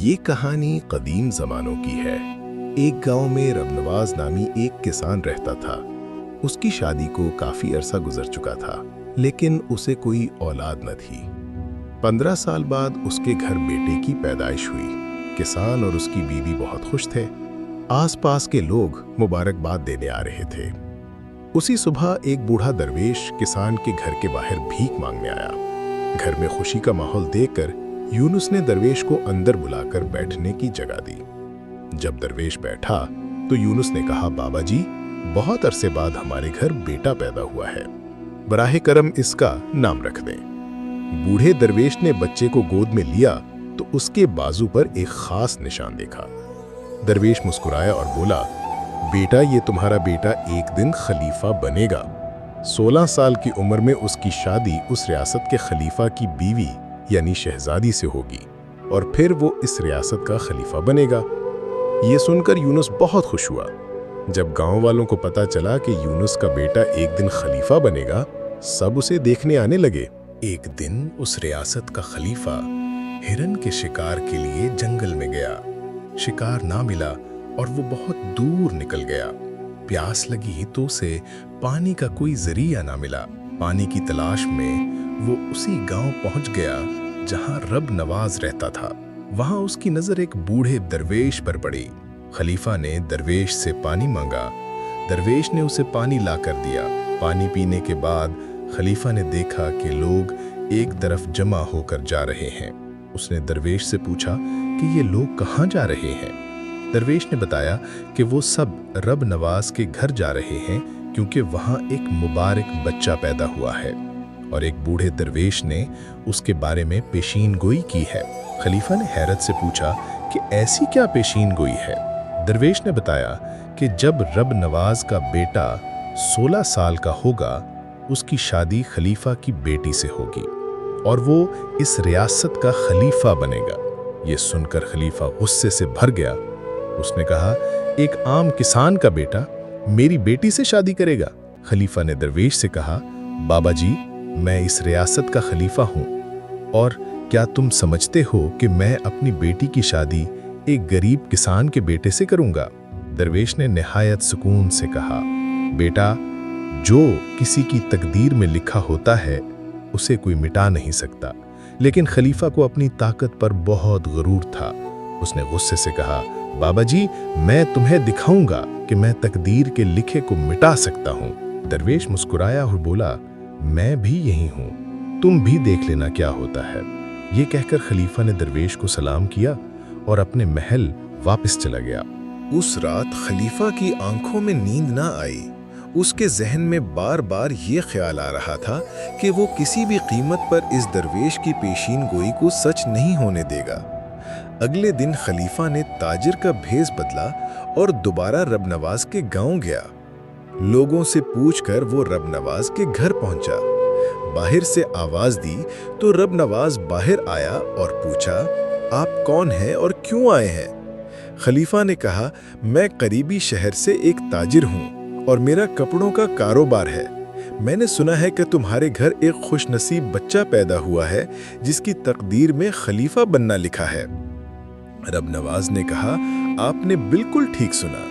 یہ کہانی قدیم زمانوں کی ہے۔ ایک گاؤں میں رب نواز نامی ایک کسان رہتا تھا۔ اس کی شادی کو کافی عرصہ گزر چکا تھا، لیکن اسے کوئی اولاد نہ تھی۔ 15 سال بعد اس کے گھر بیٹے کی پیدائش ہوئی۔ کسان اور اس کی بیوی بہت خوش تھے۔ آس پاس کے لوگ مبارکباد دینے آ رہے تھے۔ اسی صبح ایک بوڑھا درویش کسان کے گھر کے باہر بھیک مانگنے آیا۔ گھر میں خوشی کا ماحول دیکھ کر یونس نے درویش کو اندر بلا کر بیٹھنے کی جگہ دی۔ جب درویش بیٹھا تو یونس نے کہا، بابا جی، بہت عرصے بعد ہمارے گھر بیٹا پیدا ہوا ہے، براہ کرم اس کا نام رکھ دیں۔ بوڑھے درویش نے بچے کو گود میں لیا تو اس کے بازو پر ایک خاص نشان دیکھا۔ درویش مسکرایا اور بولا، بیٹا، یہ تمہارا بیٹا ایک دن خلیفہ بنے گا۔ 16 سال کی عمر میں اس کی شادی اس ریاست کے خلیفہ کی بیوی یعنی شہزادی سے ہوگی، اور پھر وہ اس ریاست کا خلیفہ بنے گا۔ یہ سن کر یونس بہت خوش ہوا۔ جب گاؤں والوں کو پتا چلا کہ یونس کا بیٹا ایک دن خلیفہ بنے گا، سب اسے دیکھنے آنے لگے۔ ایک دن اس ریاست کا خلیفہ ہرن کے شکار کے لیے جنگل میں گیا۔ شکار نہ ملا اور وہ بہت دور نکل گیا۔ پیاس لگی تو اسے پانی کا کوئی ذریعہ نہ ملا۔ پانی کی تلاش میں وہ اسی گاؤں پہنچ گیا جہاں رب نواز رہتا تھا۔ وہاں اس کی نظر ایک بوڑھے درویش پر پڑی۔ خلیفہ نے درویش سے پانی مانگا۔ درویش نے اسے پانی لا کر دیا۔ پانی پینے کے بعد خلیفہ نے دیکھا کہ لوگ ایک طرف جمع ہو کر جا رہے ہیں۔ اس نے درویش سے پوچھا کہ یہ لوگ کہاں جا رہے ہیں؟ درویش نے بتایا کہ وہ سب رب نواز کے گھر جا رہے ہیں کیونکہ وہاں ایک مبارک بچہ پیدا ہوا ہے، اور ایک بوڑھے درویش نے اس کے بارے میں پیشین گوئی کی ہے۔ خلیفہ نے حیرت سے پوچھا کہ ایسی کیا پیشین گوئی ہے؟ درویش نے بتایا کہ جب رب نواز کا بیٹا 16 سال کا ہوگا، اس کی شادی خلیفہ کی بیٹی سے ہوگی اور وہ اس ریاست کا خلیفہ بنے گا۔ یہ سن کر خلیفہ غصے سے بھر گیا۔ اس نے کہا، ایک عام کسان کا بیٹا میری بیٹی سے شادی کرے گا؟ خلیفہ نے درویش سے کہا، بابا جی، میں اس ریاست کا خلیفہ ہوں، اور کیا تم سمجھتے ہو کہ میں اپنی بیٹی کی شادی ایک غریب کسان کے بیٹے سے کروں گا؟ درویش نے نہایت سکون سے کہا، بیٹا، جو کسی کی تقدیر میں لکھا ہوتا ہے اسے کوئی مٹا نہیں سکتا۔ لیکن خلیفہ کو اپنی طاقت پر بہت غرور تھا۔ اس نے غصے سے کہا، بابا جی، میں تمہیں دکھاؤں گا کہ میں تقدیر کے لکھے کو مٹا سکتا ہوں۔ درویش مسکرایا اور بولا، میں بھی یہی ہوں، تم بھی دیکھ لینا کیا ہوتا ہے۔ یہ کہہ کر خلیفہ نے درویش کو سلام کیا اور اپنے محل واپس چلا گیا۔ اس رات خلیفہ کی آنکھوں میں نیند نہ آئی۔ اس کے ذہن میں بار بار یہ خیال آ رہا تھا کہ وہ کسی بھی قیمت پر اس درویش کی پیشین گوئی کو سچ نہیں ہونے دے گا۔ اگلے دن خلیفہ نے تاجر کا بھیس بدلا اور دوبارہ رب نواز کے گاؤں گیا۔ لوگوں سے پوچھ کر وہ رب نواز کے گھر پہنچا۔ باہر سے آواز دی تو رب نواز باہر آیا اور پوچھا، آپ کون ہیں اور کیوں آئے ہیں؟ خلیفہ نے کہا، میں قریبی شہر سے ایک تاجر ہوں اور میرا کپڑوں کا کاروبار ہے۔ میں نے سنا ہے کہ تمہارے گھر ایک خوش نصیب بچہ پیدا ہوا ہے جس کی تقدیر میں خلیفہ بننا لکھا ہے۔ رب نواز نے کہا، آپ نے بالکل ٹھیک سنا۔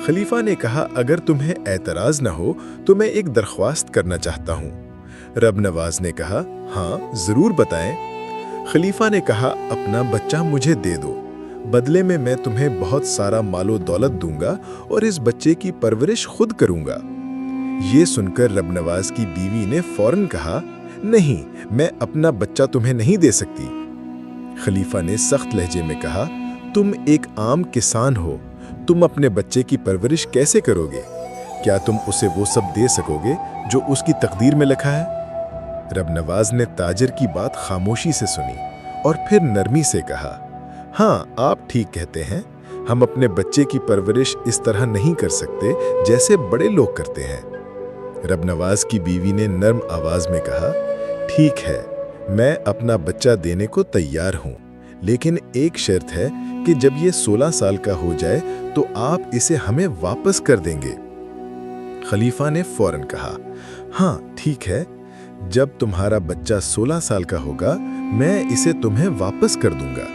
خلیفہ نے کہا، اگر تمہیں اعتراض نہ ہو تو میں ایک درخواست کرنا چاہتا ہوں۔ رب نواز نے کہا، ہاں ضرور بتائیں۔ خلیفہ نے کہا، اپنا بچہ مجھے دے دو، بدلے میں میں تمہیں بہت سارا مال و دولت دوں گا اور اس بچے کی پرورش خود کروں گا۔ یہ سن کر رب نواز کی بیوی نے فوراً کہا، نہیں، میں اپنا بچہ تمہیں نہیں دے سکتی۔ خلیفہ نے سخت لہجے میں کہا، تم ایک عام کسان ہو، تم اپنے بچے کی پرورش کیسے کرو گے؟ کیا تم اسے وہ سب دے سکو گے جو اس کی تقدیر میں لکھا ہے؟ رب نواز نے تاجر کی بات خاموشی سے سنی اور پھر نرمی سے کہا، ہاں، آپ ٹھیک کہتے ہیں، ہم اپنے بچے کی پرورش اس طرح نہیں کر سکتے جیسے بڑے لوگ کرتے ہیں۔ رب نواز کی بیوی نے نرم آواز میں کہا، ٹھیک ہے، میں اپنا بچہ دینے کو تیار ہوں، لیکن ایک شرط ہے کہ جب یہ 16 سال کا ہو جائے تو آپ اسے ہمیں واپس کر دیں گے۔ خلیفہ نے فوراً کہا، ہاں ٹھیک ہے، جب تمہارا بچہ 16 سال کا ہوگا میں اسے تمہیں واپس کر دوں گا۔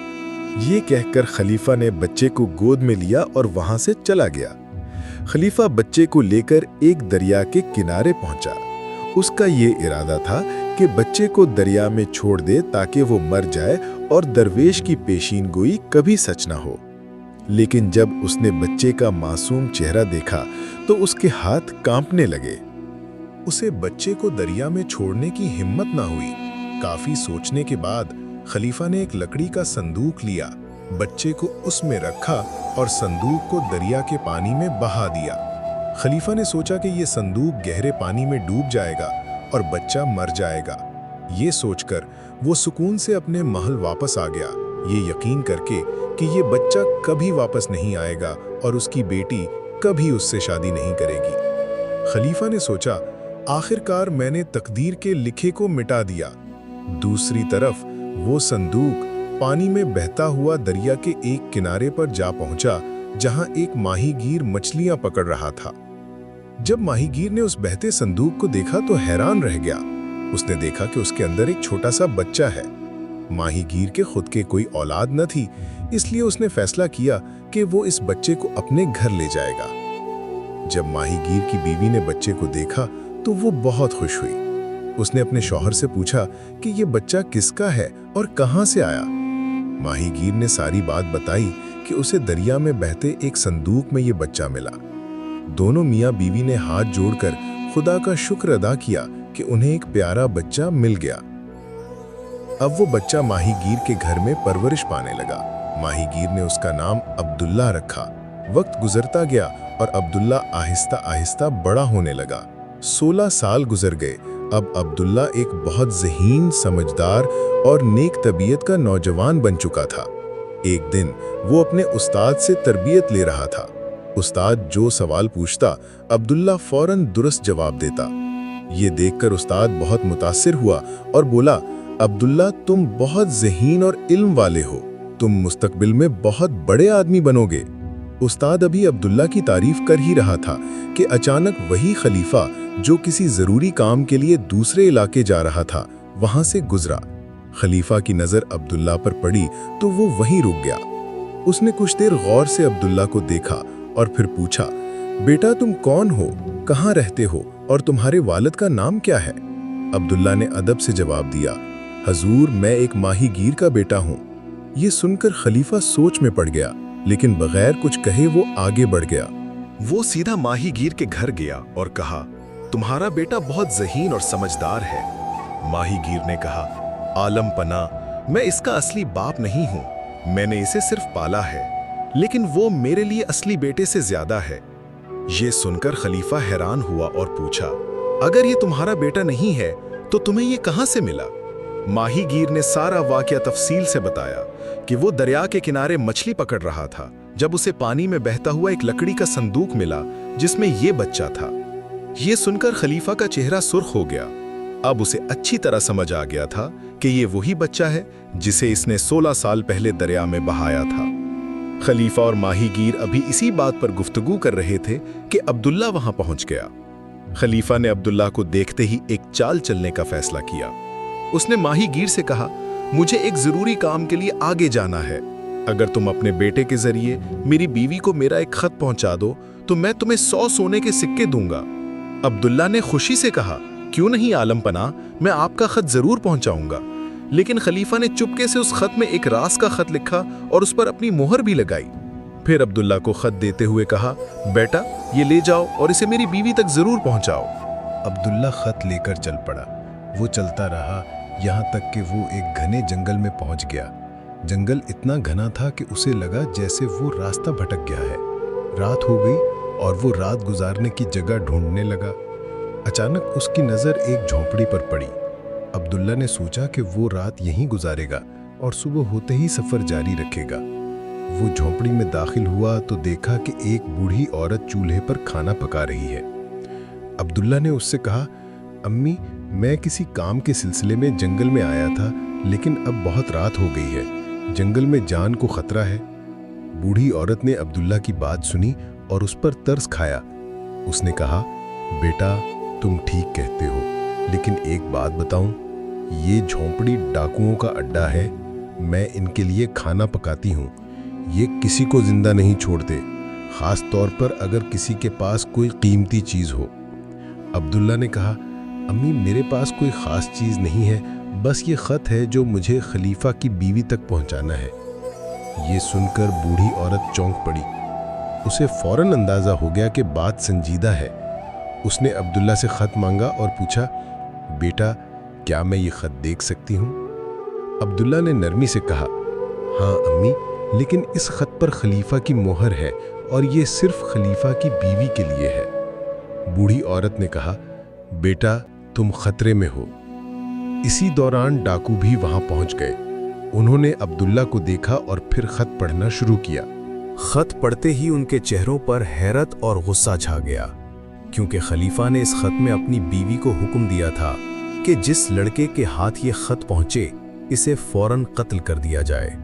ये कहकर खलीफा ने बच्चे को गोद में लिया और वहां से चला गया। खलीफा बच्चे को लेकर एक दरिया के किनारे पहुंचा। उसका ये इरादा था कि बच्चे को दरिया में छोड़ दे ताकि वो मर जाए और दरवेश की पेशीन गोई कभी सच ना हो। लेकिन जब उसने बच्चे का मासूम चेहरा देखा तो उसके हाथ कांपने लगे। उसे बच्चे को दरिया में छोड़ने की हिम्मत ना हुई। काफी सोचने के बाद खलीफा ने एक लकड़ी का संदूक लिया, बच्चे को उसमें रखा और संदूक को दरिया के पानी में बहा दिया। खलीफा ने सोचा कि ये संदूक गहरे पानी में डूब जाएगा और बच्चा मर जाएगा। ये सोचकर वो सुकून से अपने महल वापस आ गया, ये यकीन करके कि ये बच्चा कभी वापस नहीं आएगा और उसकी बेटी कभी उससे शादी नहीं करेगी। खलीफा ने सोचा, आखिरकार मैंने तकदीर के लिखे को मिटा दिया। दूसरी तरफ वो संदूक पानी में बहता हुआ दरिया के एक किनारे पर जा पहुंचा, जहां एक माहीगीर मछलियां पकड़ रहा था। जब माहीगीर ने उस बहते संदूक को देखा तो हैरान रह गया। उसने देखा कि उसके अंदर एक छोटा सा बच्चा है। माहीगीर के खुद के कोई औलाद न थी, इसलिए उसने फैसला किया कि वो इस बच्चे को अपने घर ले जाएगा। जब माहीगीर की बीवी ने बच्चे को देखा तो वो बहुत खुश हुई। उसने अपने शौहर से पूछा कि ये बच्चा किसका है और कहां से आया। माहीगीर ने सारी बात बताई कि उसे दरिया में बहते एक संदूक में ये बच्चा मिला। दोनों मियाँ बीवी ने हाथ जोड़कर खुदा का शुक्र अदा किया कि उन्हें एक प्यारा बच्चा मिल गया। अब वो बच्चा माहीगीर के घर में परवरिश पाने लगा। माहीगीर ने उसका नाम अब्दुल्ला रखा। वक्त गुजरता गया और अब्दुल्ला आहिस्ता आहिस्ता बड़ा होने लगा। 16 साल गुजर गए। अब अब्दुल्ला एक बहुत ज़हीन, समझदार और नेक तबीयत का नौजवान बन चुका था। एक दिन वो अपने उस्ताद से तरबियत ले रहा था। उस्ताद जो सवाल पूछता, अब्दुल्ला फौरन दुरुस्त जवाब देता। ये देखकर उस्ताद बहुत मुतासिर हुआ और बोला, अब्दुल्ला तुम बहुत ज़हीन और इल्म वाले हो, तुम मुस्तकबिल में बहुत बड़े आदमी बनोगे। उस्ताद अभी अब्दुल्ला की तारीफ कर ही रहा था कि अचानक वही खलीफा जो किसी ज़रूरी काम के लिए दूसरे इलाके जा रहा था, वहां से गुजरा। खलीफा की नज़र अब्दुल्ला पर पड़ी तो वो वहीं रुक गया। उसने कुछ देर गौर से अब्दुल्ला को देखा और फिर पूछा, बेटा तुम कौन हो, कहाँ रहते हो और तुम्हारे वालिद का नाम क्या है? अब्दुल्ला ने अदब से जवाब दिया, हजूर मैं एक माहीगीर का बेटा हूँ। ये सुनकर खलीफा सोच में पड़ गया, लेकिन बगैर कुछ कहे वो आगे बढ़ गया। वो सीधा माहीगीर के घर गया और कहा, तुम्हारा बेटा बहुत ज़हीन और समझदार है। माहीगीर ने कहा, आलम पना, मैं इसका असली बाप नहीं हूँ, मैंने इसे सिर्फ पाला है, लेकिन वो मेरे लिए असली बेटे से ज्यादा है। ये सुनकर खलीफा हैरान हुआ और पूछा, अगर ये तुम्हारा बेटा नहीं है तो तुम्हें ये कहाँ से मिला? माहीगीर ने सारा वाकया तफसील से बताया कि वो दरिया के किनारे मछली पकड़ रहा था जब उसे पानी में बहता हुआ एक लकड़ी का संदूक मिला जिसमें ये बच्चा था। ये सुनकर खलीफा का चेहरा सुर्ख हो गया। अब उसे अच्छी तरह समझ आ गया था कि ये वही बच्चा है जिसे इसने 16 साल पहले दरिया में बहाया था। खलीफा और माहीगीर अभी इसी बात पर गुफ्तगू कर रहे थे कि अब्दुल्ला वहां पहुंच गया। खलीफा ने अब्दुल्ला को देखते ही एक चाल चलने का फैसला किया। उसने माहीगीर से कहा, मुझे एक जरूरी काम के लिए आगे जाना है। अगर तुम अपने बेटे के जरिए मेरी बीवी को मेरा एक खत पहुंचा दो तो मैं तुम्हें 100 सोने के सिक्के दूंगा। अब्दुल्ला ने खुशी से कहा, क्यों नहीं आलम पना, मैं आपका खत जरूर पहुंचाऊंगा। लेकिन खलीफा ने चुपके से उस खत में एक राज का खत लिखा और उस पर अपनी मोहर भी लगाई। फिर अब्दुल्ला को खत देते हुए कहा, बेटा ये ले जाओ और इसे मेरी बीवी तक जरूर पहुंचाओ। अब्दुल्ला खत लेकर चल पड़ा। वो चलता रहा यहाँ तक कि वो एक घने जंगल में पहुंच गया। जंगल इतना घना था कि उसे लगा जैसे वो रास्ता भटक गया है। रात हो गई और वो रात गुजारने की जगह ढूंढने लगा। अचानक उसकी नज़र एक झोंपड़ी पर पड़ी। अब्दुल्ला ने सोचा कि वो रात यहीं गुजारेगा और सुबह होते ही सफ़र जारी रखेगा। वो झोंपड़ी में दाखिल हुआ तो देखा कि एक बूढ़ी औरत चूल्हे पर खाना पका रही है। अब्दुल्ला ने उससे कहा, अम्मी मैं किसी काम के सिलसिले में जंगल में आया था, लेकिन अब बहुत रात हो गई है, जंगल में जान को खतरा है। बूढ़ी औरत ने अब्दुल्ला की बात सुनी और उस पर तरस खाया। उसने कहा, बेटा तुम ठीक कहते हो, लेकिन एक बात बताऊं, ये झोंपड़ी डाकुओं का अड्डा है। मैं इनके लिए खाना पकाती हूँ। ये किसी को जिंदा नहीं छोड़ते, खास तौर पर अगर किसी के पास कोई कीमती चीज़ हो। अब्दुल्ला ने कहा, अम्मी मेरे पास कोई ख़ास चीज़ नहीं है, बस ये ख़त है जो मुझे खलीफा की बीवी तक पहुंचाना है। ये सुनकर बूढ़ी औरत चौंक पड़ी। उसे फ़ौरन अंदाज़ा हो गया कि बात संजीदा है। उसने अब्दुल्ला से ख़त मांगा और पूछा, बेटा क्या मैं ये ख़त देख सकती हूँ? अब्दुल्ला ने नरमी से कहा, हाँ अम्मी, लेकिन इस ख़त पर खलीफा की मोहर है और ये सिर्फ खलीफा की बीवी के लिए है। बूढ़ी औरत ने कहा, बेटा तुम खतरे में हो। इसी दौरान डाकू भी वहां पहुंच गए। उन्होंने अब्दुल्ला को देखा और फिर खत पढ़ना शुरू किया। खत पढ़ते ही उनके चेहरों पर हैरत और गुस्सा छा गया, क्योंकि खलीफा ने इस खत में अपनी बीवी को हुक्म दिया था कि जिस लड़के के हाथ ये खत पहुंचे इसे फौरन कत्ल कर दिया जाए।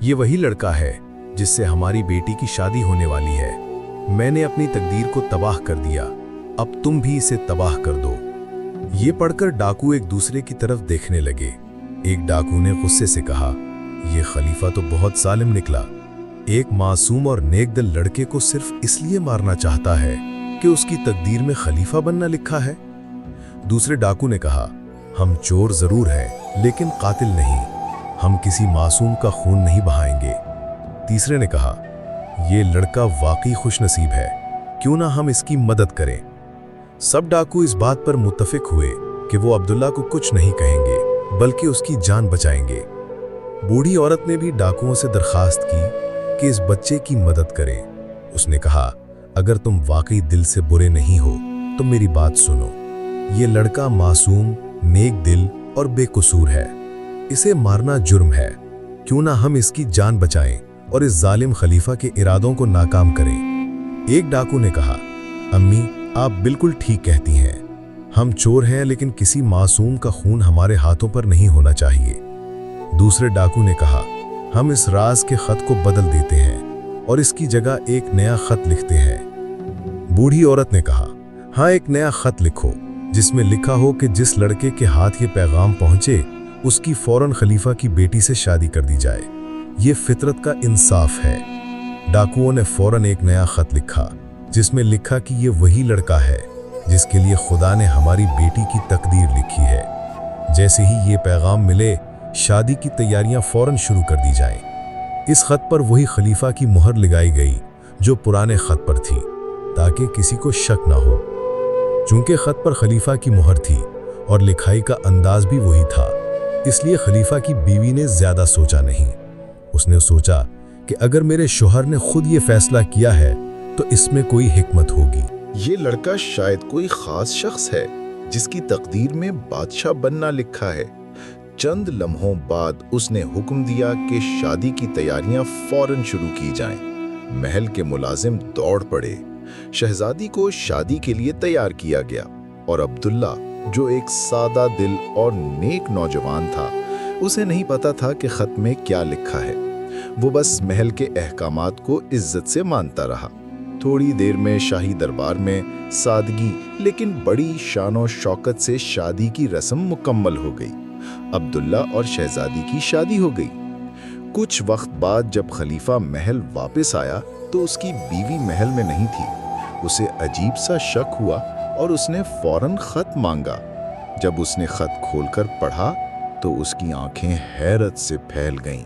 ये वही लड़का है जिससे हमारी बेटी की शादी होने वाली है। मैंने अपनी तकदीर को तबाह कर दिया, अब तुम भी इसे तबाह कर दो। ये पढ़कर डाकू एक दूसरे की तरफ देखने लगे। एक डाकू ने गुस्से से कहा, यह खलीफा तो बहुत जालिम निकला। एक मासूम और नेकदिल लड़के को सिर्फ इसलिए मारना चाहता है कि उसकी तकदीर में खलीफा बनना लिखा है। दूसरे डाकू ने कहा, हम चोर जरूर हैं लेकिन कातिल नहीं, हम किसी मासूम का खून नहीं बहाएंगे। तीसरे ने कहा, यह लड़का वाकई खुशनसीब है, क्यों ना हम इसकी मदद करें। सब डाकू इस बात पर मुत्तफिक हुए कि वो अब्दुल्ला को कुछ नहीं कहेंगे बल्कि उसकी जान बचाएंगे। बूढ़ी औरत ने भी डाकुओं से दरखास्त की कि इस बच्चे की मदद करें। उसने कहा, अगर तुम वाकई दिल से बुरे नहीं हो तो मेरी बात सुनो। ये लड़का मासूम, नेक दिल और बेकसूर है, इसे मारना जुर्म है, क्यों ना हम इसकी जान बचाएं और इस जालिम खलीफा के इरादों को नाकाम करें। एक डाकू ने कहा, अम्मी आप बिल्कुल ठीक कहती हैं, हम चोर हैं लेकिन किसी मासूम का खून हमारे हाथों पर नहीं होना चाहिए। दूसरे डाकू ने कहा, हम इस राज के खत को बदल देते हैं और इसकी जगह एक नया खत लिखते हैं। बूढ़ी औरत ने कहा, हाँ एक नया खत लिखो जिसमें लिखा हो कि जिस लड़के के हाथ ये पैगाम पहुंचे उसकी फौरन खलीफा की बेटी से शादी कर दी जाए। ये फितरत का इंसाफ है। डाकुओं ने फौरन एक नया खत लिखा जिसमें लिखा कि ये वही लड़का है जिसके लिए खुदा ने हमारी बेटी की तकदीर लिखी है। जैसे ही ये पैगाम मिले, शादी की तैयारियां फौरन शुरू कर दी जाएं। इस खत पर वही खलीफा की मुहर लगाई गई जो पुराने खत पर थी, ताकि किसी को शक ना हो। चूंकि खत पर खलीफा की मुहर थी और लिखाई का अंदाज भी वही था, इसलिए खलीफा की बीवी ने ज्यादा सोचा नहीं। उसने सोचा कि अगर मेरे शोहर ने खुद ये फैसला किया है तो इसमें कोई हिकमत होगी। ये लड़का शायद कोई खास शख्स है जिसकी तकदीर में बादशाह बनना लिखा है। चंद लम्हों बाद उसने हुक्म दिया कि शादी की तैयारियां फौरन शुरू की जाएं। महल के मुलाजिम दौड़ पड़े। शहजादी को शादी के लिए तैयार किया गया और अब्दुल्ला, जो एक सादा दिल और नेक नौजवान था, उसे नहीं पता था कि खत में क्या लिखा है। वो बस महल के अहकामात को इज्जत से मानता रहा। थोड़ी देर में शाही दरबार में सादगी लेकिन बड़ी शान शौकत से शादी की रस्म मुकम्मल हो गई। अब्दुल्ला और शहजादी की शादी हो गई। कुछ वक्त बाद जब खलीफा महल वापस आया तो उसकी बीवी महल में नहीं थी। उसे अजीब सा शक हुआ और उसने फौरन खत मांगा। जब उसने खत खोलकर पढ़ा तो उसकी आंखें हैरत से फैल गईं।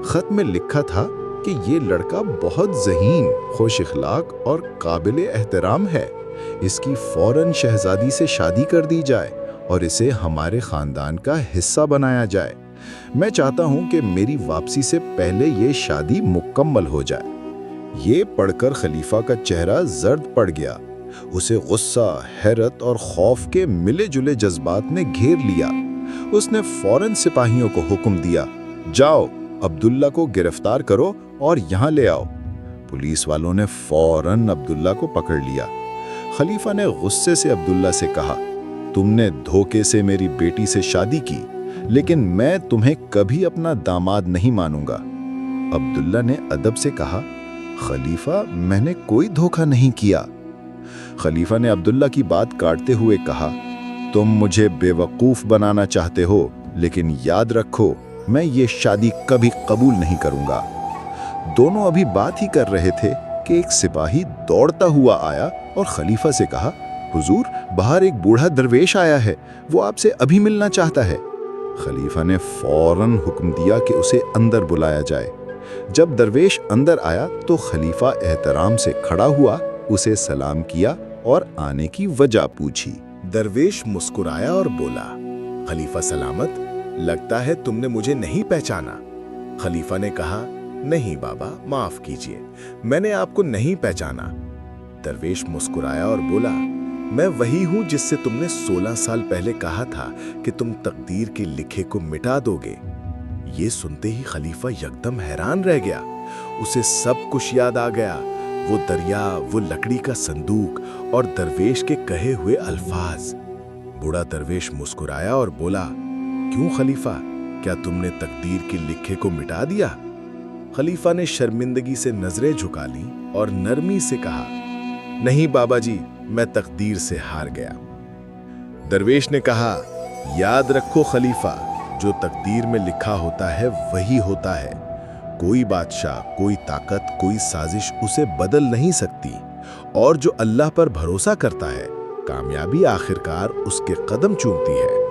खत में लिखा था कि ये लड़का बहुत ज़हीन, खुश इखलाक और काबिल एहतराम है। इसकी फौरन शहजादी से शादी कर दी जाए और इसे हमारे ख़ानदान का हिस्सा बनाया जाए। मैं चाहता हूँ कि मेरी वापसी से पहले ये शादी मुकम्मल हो जाए। ये पढ़कर खलीफा का चेहरा जर्द पड़ गया। उसे गुस्सा, हैरत और खौफ के मिले जुले जज्बात ने घेर लिया। उसने फौरन सिपाहियों को हुक्म दिया, जाओ अब्दुल्ला को गिरफ्तार करो और यहाँ ले आओ। पुलिस वालों ने फौरन अब्दुल्ला को पकड़ लिया। खलीफा ने गुस्से से अब्दुल्ला से कहा, तुमने धोखे से मेरी बेटी से शादी की, लेकिन मैं तुम्हें कभी अपना दामाद नहीं मानूंगा। अब्दुल्ला ने अदब से कहा, खलीफा मैंने कोई धोखा नहीं किया। खलीफा ने अब्दुल्ला की बात काटते हुए कहा, तुम मुझे बेवकूफ़ बनाना चाहते हो, लेकिन याद रखो میں یہ شادی کبھی قبول نہیں کروں گا۔ دونوں ابھی بات ہی کر رہے تھے کہ ایک سپاہی دوڑتا ہوا آیا اور خلیفہ سے کہا، حضور، باہر ایک بوڑھا درویش آیا ہے، وہ آپ سے ابھی ملنا چاہتا ہے۔ خلیفہ نے فوراً حکم دیا کہ اسے اندر بلایا جائے۔ جب درویش اندر آیا تو خلیفہ احترام سے کھڑا ہوا، اسے سلام کیا اور آنے کی وجہ پوچھی۔ درویش مسکرایا اور بولا، خلیفہ سلامت، لگتا ہے تم نے مجھے نہیں پہچانا۔ خلیفہ نے کہا، نہیں بابا، معاف کیجیے، میں نے آپ کو نہیں پہچانا۔ درویش مسکرایا اور بولا، میں وہی ہوں جس سے تم نے 16 سال پہلے کہا تھا کہ تم تقدیر کے لکھے کو مٹا دو گے۔ یہ سنتے ہی خلیفہ یکدم حیران رہ گیا، اسے سب کچھ یاد آ گیا، وہ دریا، وہ لکڑی کا صندوق اور درویش کے کہے ہوئے الفاظ۔ بوڑھا درویش مسکرایا اور بولا، کیوں خلیفہ، کیا تم نے تقدیر کے لکھے کو مٹا دیا؟ خلیفہ نے شرمندگی سے نظریں جھکا لیں اور نرمی سے کہا، نہیں بابا جی، میں تقدیر سے ہار گیا۔ درویش نے کہا، یاد رکھو خلیفہ، جو تقدیر میں لکھا ہوتا ہے وہی ہوتا ہے، کوئی بادشاہ، کوئی طاقت، کوئی سازش اسے بدل نہیں سکتی، اور جو اللہ پر بھروسہ کرتا ہے، کامیابی آخرکار اس کے قدم چومتی ہے۔